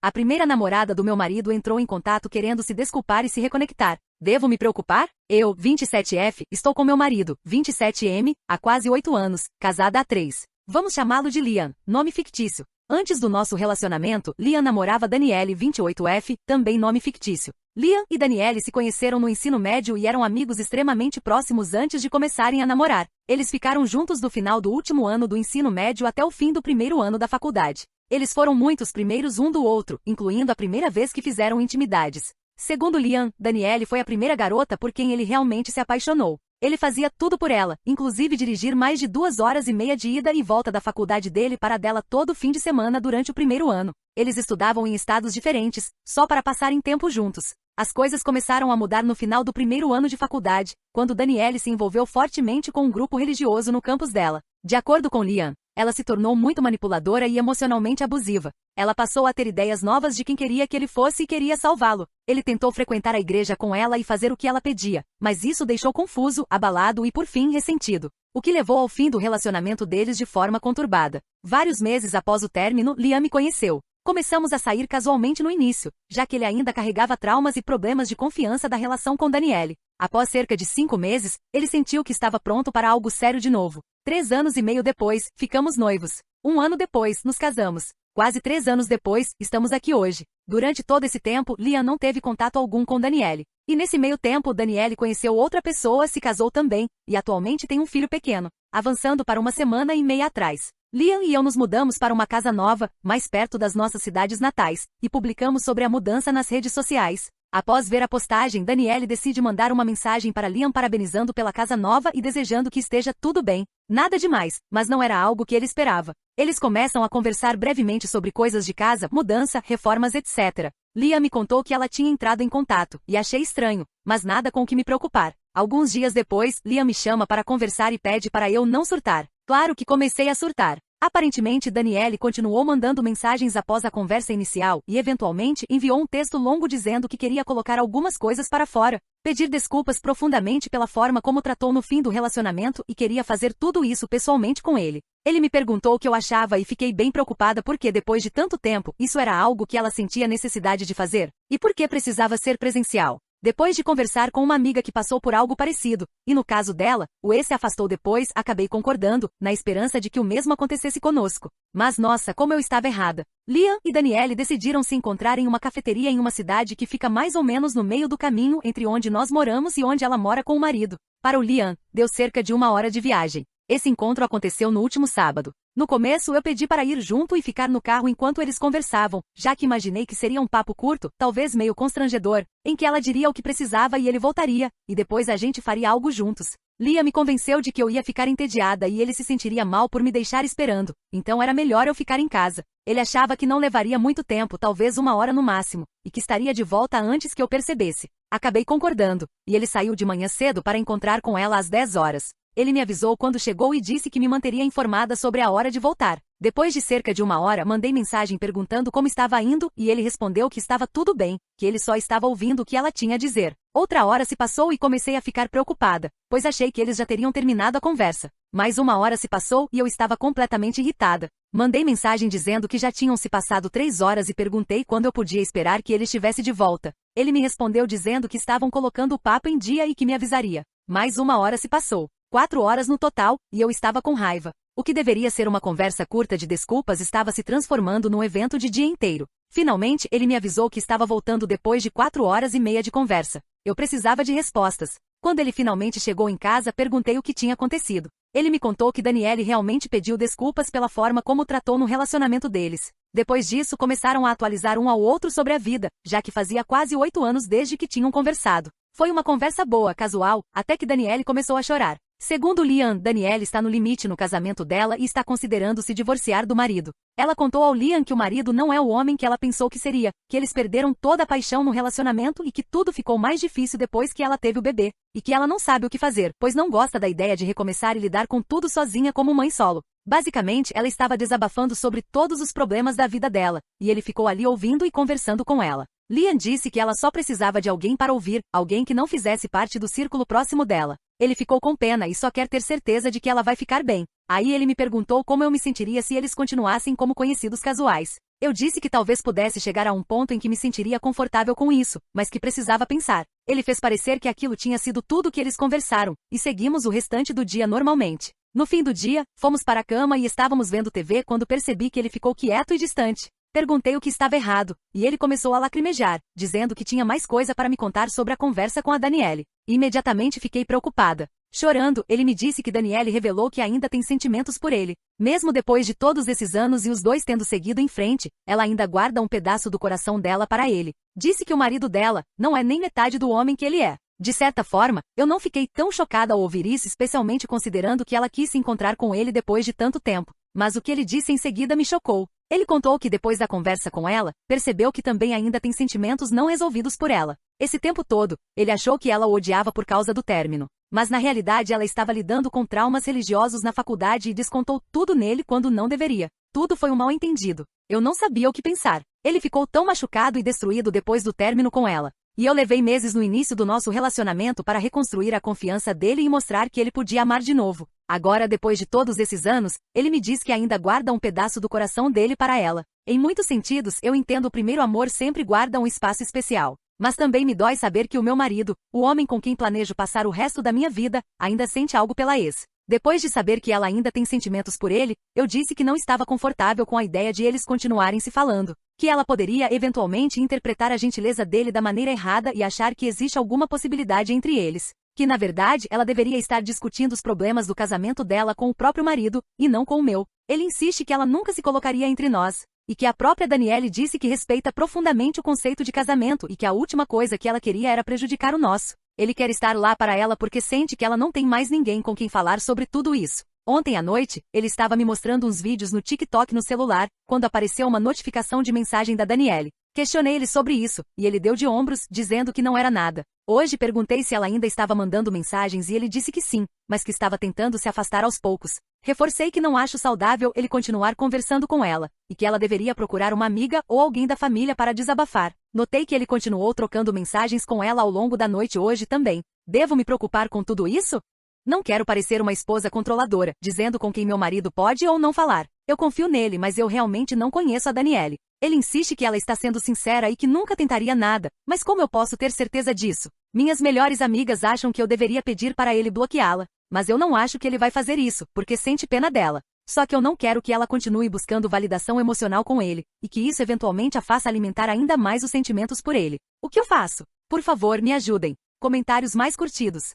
A primeira namorada do meu marido entrou em contato querendo se desculpar e se reconectar. Devo me preocupar? Eu, 27F, estou com meu marido, 27M, há quase 8 anos, casada há 3. Vamos chamá-lo de Liam, nome fictício. Antes do nosso relacionamento, Liam namorava Daniele, 28F, também nome fictício. Liam e Daniele se conheceram no ensino médio e eram amigos extremamente próximos antes de começarem a namorar. Eles ficaram juntos do final do último ano do ensino médio até o fim do primeiro ano da faculdade. Eles foram muitos primeiros um do outro, incluindo a primeira vez que fizeram intimidades. Segundo Liam, Daniele foi a primeira garota por quem ele realmente se apaixonou. Ele fazia tudo por ela, inclusive dirigir mais de 2 horas e meia de ida e volta da faculdade dele para a dela todo fim de semana durante o primeiro ano. Eles estudavam em estados diferentes, só para passarem tempo juntos. As coisas começaram a mudar no final do primeiro ano de faculdade, quando Daniele se envolveu fortemente com um grupo religioso no campus dela. De acordo com Liam, ela se tornou muito manipuladora e emocionalmente abusiva. Ela passou a ter ideias novas de quem queria que ele fosse e queria salvá-lo. Ele tentou frequentar a igreja com ela e fazer o que ela pedia, mas isso o deixou confuso, abalado e por fim ressentido, o que levou ao fim do relacionamento deles de forma conturbada. Vários meses após o término, Liam me conheceu. Começamos a sair casualmente no início, já que ele ainda carregava traumas e problemas de confiança da relação com Daniele. Após cerca de 5 meses, ele sentiu que estava pronto para algo sério de novo. 3 anos e meio depois, ficamos noivos. 1 ano depois, nos casamos. Quase 3 anos depois, estamos aqui hoje. Durante todo esse tempo, Liam não teve contato algum com Daniele. E nesse meio tempo, Daniele conheceu outra pessoa, se casou também, e atualmente tem um filho pequeno, avançando para 1 semana e meia atrás. Liam e eu nos mudamos para uma casa nova, mais perto das nossas cidades natais, e publicamos sobre a mudança nas redes sociais. Após ver a postagem, Daniele decide mandar uma mensagem para Liam parabenizando pela casa nova e desejando que esteja tudo bem. Nada demais, mas não era algo que ele esperava. Eles começam a conversar brevemente sobre coisas de casa, mudança, reformas, etc. Liam me contou que ela tinha entrado em contato, e achei estranho, mas nada com o que me preocupar. Alguns dias depois, Liam me chama para conversar e pede para eu não surtar. Claro que comecei a surtar. Aparentemente, Daniele continuou mandando mensagens após a conversa inicial e, eventualmente, enviou um texto longo dizendo que queria colocar algumas coisas para fora, pedir desculpas profundamente pela forma como tratou no fim do relacionamento e queria fazer tudo isso pessoalmente com ele. Ele me perguntou o que eu achava e fiquei bem preocupada porque, depois de tanto tempo, isso era algo que ela sentia necessidade de fazer, e por que precisava ser presencial. Depois de conversar com uma amiga que passou por algo parecido, e no caso dela, o ex se afastou depois, acabei concordando, na esperança de que o mesmo acontecesse conosco. Mas nossa, como eu estava errada. Liam e Daniele decidiram se encontrar em uma cafeteria em uma cidade que fica mais ou menos no meio do caminho entre onde nós moramos e onde ela mora com o marido. Para o Liam, deu cerca de 1 hora de viagem. Esse encontro aconteceu no último sábado. No começo eu pedi para ir junto e ficar no carro enquanto eles conversavam, já que imaginei que seria um papo curto, talvez meio constrangedor, em que ela diria o que precisava e ele voltaria, e depois a gente faria algo juntos. Liam me convenceu de que eu ia ficar entediada e ele se sentiria mal por me deixar esperando, então era melhor eu ficar em casa. Ele achava que não levaria muito tempo, talvez 1 hora no máximo, e que estaria de volta antes que eu percebesse. Acabei concordando, e ele saiu de manhã cedo para encontrar com ela às 10 horas. Ele me avisou quando chegou e disse que me manteria informada sobre a hora de voltar. Depois de cerca de 1 hora, mandei mensagem perguntando como estava indo e ele respondeu que estava tudo bem, que ele só estava ouvindo o que ela tinha a dizer. Outra hora se passou e comecei a ficar preocupada, pois achei que eles já teriam terminado a conversa. Mais 1 hora se passou e eu estava completamente irritada. Mandei mensagem dizendo que já tinham se passado 3 horas e perguntei quando eu podia esperar que ele estivesse de volta. Ele me respondeu dizendo que estavam colocando o papo em dia e que me avisaria. Mais 1 hora se passou. 4 horas no total, e eu estava com raiva. O que deveria ser uma conversa curta de desculpas estava se transformando num evento de dia inteiro. Finalmente, ele me avisou que estava voltando depois de 4 horas e meia de conversa. Eu precisava de respostas. Quando ele finalmente chegou em casa, perguntei o que tinha acontecido. Ele me contou que Daniele realmente pediu desculpas pela forma como tratou no relacionamento deles. Depois disso, começaram a atualizar um ao outro sobre a vida, já que fazia quase 8 anos desde que tinham conversado. Foi uma conversa boa, casual, até que Daniele começou a chorar. Segundo Liam, Daniele está no limite no casamento dela e está considerando se divorciar do marido. Ela contou ao Liam que o marido não é o homem que ela pensou que seria, que eles perderam toda a paixão no relacionamento e que tudo ficou mais difícil depois que ela teve o bebê, e que ela não sabe o que fazer, pois não gosta da ideia de recomeçar e lidar com tudo sozinha como mãe solo. Basicamente, ela estava desabafando sobre todos os problemas da vida dela, e ele ficou ali ouvindo e conversando com ela. Liam disse que ela só precisava de alguém para ouvir, alguém que não fizesse parte do círculo próximo dela. Ele ficou com pena e só quer ter certeza de que ela vai ficar bem. Aí ele me perguntou como eu me sentiria se eles continuassem como conhecidos casuais. Eu disse que talvez pudesse chegar a um ponto em que me sentiria confortável com isso, mas que precisava pensar. Ele fez parecer que aquilo tinha sido tudo o que eles conversaram, e seguimos o restante do dia normalmente. No fim do dia, fomos para a cama e estávamos vendo TV quando percebi que ele ficou quieto e distante. Perguntei o que estava errado, e ele começou a lacrimejar, dizendo que tinha mais coisa para me contar sobre a conversa com a Danielle. Imediatamente fiquei preocupada. Chorando, ele me disse que Danielle revelou que ainda tem sentimentos por ele. Mesmo depois de todos esses anos e os dois tendo seguido em frente, ela ainda guarda um pedaço do coração dela para ele. Disse que o marido dela não é nem metade do homem que ele é. De certa forma, eu não fiquei tão chocada ao ouvir isso, especialmente considerando que ela quis se encontrar com ele depois de tanto tempo. Mas o que ele disse em seguida me chocou. Ele contou que depois da conversa com ela, percebeu que também ainda tem sentimentos não resolvidos por ela. Esse tempo todo, ele achou que ela o odiava por causa do término. Mas na realidade ela estava lidando com traumas religiosos na faculdade e descontou tudo nele quando não deveria. Tudo foi um mal-entendido. Eu não sabia o que pensar. Ele ficou tão machucado e destruído depois do término com ela. E eu levei meses no início do nosso relacionamento para reconstruir a confiança dele e mostrar que ele podia amar de novo. Agora, depois de todos esses anos, ele me diz que ainda guarda um pedaço do coração dele para ela. Em muitos sentidos, eu entendo o primeiro amor sempre guarda um espaço especial. Mas também me dói saber que o meu marido, o homem com quem planejo passar o resto da minha vida, ainda sente algo pela ex. Depois de saber que ela ainda tem sentimentos por ele, eu disse que não estava confortável com a ideia de eles continuarem se falando. Que ela poderia eventualmente interpretar a gentileza dele da maneira errada e achar que existe alguma possibilidade entre eles. Que na verdade ela deveria estar discutindo os problemas do casamento dela com o próprio marido, e não com o meu. Ele insiste que ela nunca se colocaria entre nós. E que a própria Danielle disse que respeita profundamente o conceito de casamento e que a última coisa que ela queria era prejudicar o nosso. Ele quer estar lá para ela porque sente que ela não tem mais ninguém com quem falar sobre tudo isso. Ontem à noite, ele estava me mostrando uns vídeos no TikTok no celular, quando apareceu uma notificação de mensagem da Danielle. Questionei ele sobre isso, e ele deu de ombros, dizendo que não era nada. Hoje perguntei se ela ainda estava mandando mensagens e ele disse que sim, mas que estava tentando se afastar aos poucos. Reforcei que não acho saudável ele continuar conversando com ela, e que ela deveria procurar uma amiga ou alguém da família para desabafar. Notei que ele continuou trocando mensagens com ela ao longo da noite hoje também. Devo me preocupar com tudo isso? Não quero parecer uma esposa controladora, dizendo com quem meu marido pode ou não falar. Eu confio nele, mas eu realmente não conheço a Danielle. Ele insiste que ela está sendo sincera e que nunca tentaria nada, mas como eu posso ter certeza disso? Minhas melhores amigas acham que eu deveria pedir para ele bloqueá-la, mas eu não acho que ele vai fazer isso, porque sente pena dela. Só que eu não quero que ela continue buscando validação emocional com ele, e que isso eventualmente a faça alimentar ainda mais os sentimentos por ele. O que eu faço? Por favor, me ajudem. Comentários mais curtidos.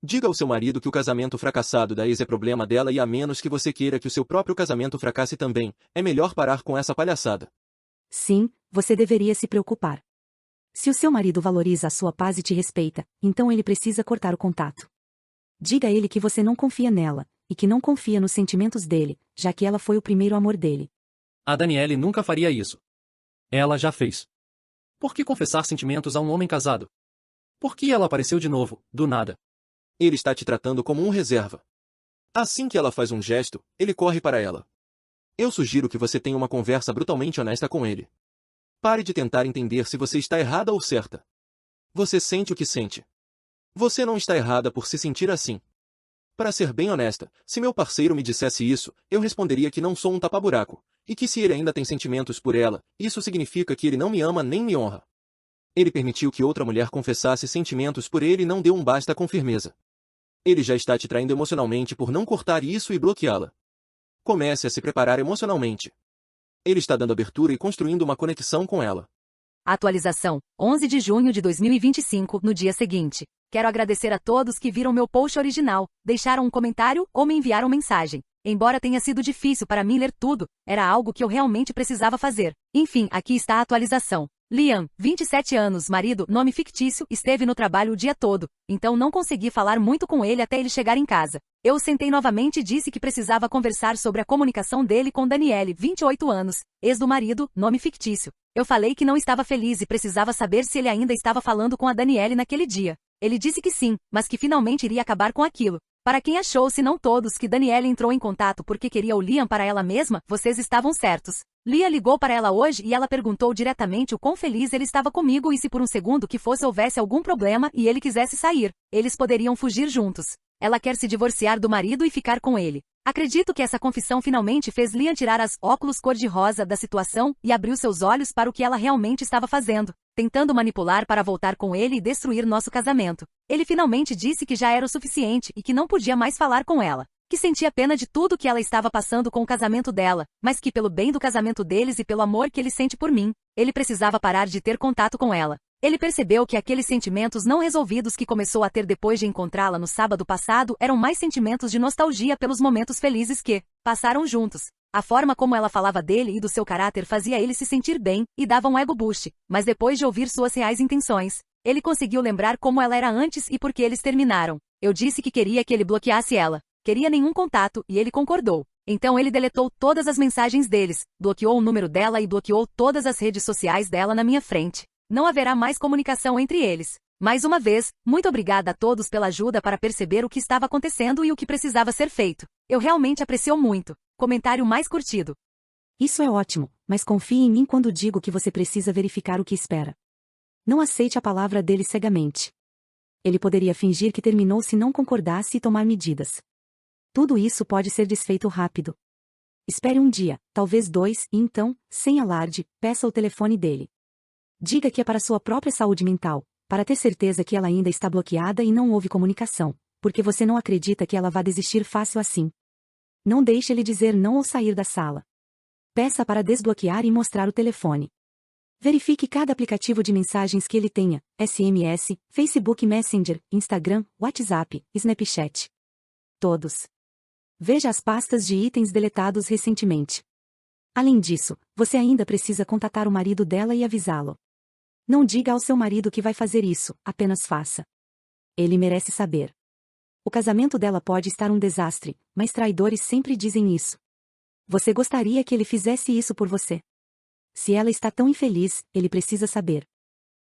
Diga ao seu marido que o casamento fracassado da ex é problema dela e a menos que você queira que o seu próprio casamento fracasse também, é melhor parar com essa palhaçada. Sim, você deveria se preocupar. Se o seu marido valoriza a sua paz e te respeita, então ele precisa cortar o contato. Diga a ele que você não confia nela, e que não confia nos sentimentos dele, já que ela foi o primeiro amor dele. A Danielle nunca faria isso. Ela já fez. Por que confessar sentimentos a um homem casado? Por que ela apareceu de novo, do nada? Ele está te tratando como um reserva. Assim que ela faz um gesto, ele corre para ela. Eu sugiro que você tenha uma conversa brutalmente honesta com ele. Pare de tentar entender se você está errada ou certa. Você sente o que sente. Você não está errada por se sentir assim. Para ser bem honesta, se meu parceiro me dissesse isso, eu responderia que não sou um tapa-buraco, e que se ele ainda tem sentimentos por ela, isso significa que ele não me ama nem me honra. Ele permitiu que outra mulher confessasse sentimentos por ele e não deu um basta com firmeza. Ele já está te traindo emocionalmente por não cortar isso e bloqueá-la. Comece a se preparar emocionalmente. Ele está dando abertura e construindo uma conexão com ela. Atualização, 11 de junho de 2025, no dia seguinte. Quero agradecer a todos que viram meu post original, deixaram um comentário ou me enviaram mensagem. Embora tenha sido difícil para mim ler tudo, era algo que eu realmente precisava fazer. Enfim, aqui está a atualização. Liam, 27 anos, marido, nome fictício, esteve no trabalho o dia todo, então não consegui falar muito com ele até ele chegar em casa. Eu o sentei novamente e disse que precisava conversar sobre a comunicação dele com Danielle, 28 anos, ex do marido, nome fictício. Eu falei que não estava feliz e precisava saber se ele ainda estava falando com a Danielle naquele dia. Ele disse que sim, mas que finalmente iria acabar com aquilo. Para quem achou, se não todos, que Danielle entrou em contato porque queria o Liam para ela mesma, vocês estavam certos. Lia ligou para ela hoje e ela perguntou diretamente o quão feliz ele estava comigo e se por um segundo que fosse houvesse algum problema e ele quisesse sair, eles poderiam fugir juntos. Ela quer se divorciar do marido e ficar com ele. Acredito que essa confissão finalmente fez Liam tirar as óculos cor-de-rosa da situação e abriu seus olhos para o que ela realmente estava fazendo, tentando manipular para voltar com ele e destruir nosso casamento. Ele finalmente disse que já era o suficiente e que não podia mais falar com ela, que sentia pena de tudo que ela estava passando com o casamento dela, mas que pelo bem do casamento deles e pelo amor que ele sente por mim, ele precisava parar de ter contato com ela. Ele percebeu que aqueles sentimentos não resolvidos que começou a ter depois de encontrá-la no sábado passado eram mais sentimentos de nostalgia pelos momentos felizes que passaram juntos. A forma como ela falava dele e do seu caráter fazia ele se sentir bem e dava um ego boost, mas depois de ouvir suas reais intenções, ele conseguiu lembrar como ela era antes e por que eles terminaram. Eu disse que queria que ele bloqueasse ela. Queria nenhum contato e ele concordou. Então ele deletou todas as mensagens deles, bloqueou o número dela e bloqueou todas as redes sociais dela na minha frente. Não haverá mais comunicação entre eles. Mais uma vez, muito obrigada a todos pela ajuda para perceber o que estava acontecendo e o que precisava ser feito. Eu realmente aprecio muito. Comentário mais curtido. Isso é ótimo, mas confie em mim quando digo que você precisa verificar o que espera. Não aceite a palavra dele cegamente. Ele poderia fingir que terminou se não concordasse e tomar medidas. Tudo isso pode ser desfeito rápido. Espere um dia, talvez 2, e então, sem alarde, peça o telefone dele. Diga que é para sua própria saúde mental, para ter certeza que ela ainda está bloqueada e não houve comunicação, porque você não acredita que ela vá desistir fácil assim. Não deixe ele dizer não ou sair da sala. Peça para desbloquear e mostrar o telefone. Verifique cada aplicativo de mensagens que ele tenha, SMS, Facebook Messenger, Instagram, WhatsApp, Snapchat. Todos. Veja as pastas de itens deletados recentemente. Além disso, você ainda precisa contatar o marido dela e avisá-lo. Não diga ao seu marido que vai fazer isso, apenas faça. Ele merece saber. O casamento dela pode estar um desastre, mas traidores sempre dizem isso. Você gostaria que ele fizesse isso por você? Se ela está tão infeliz, ele precisa saber.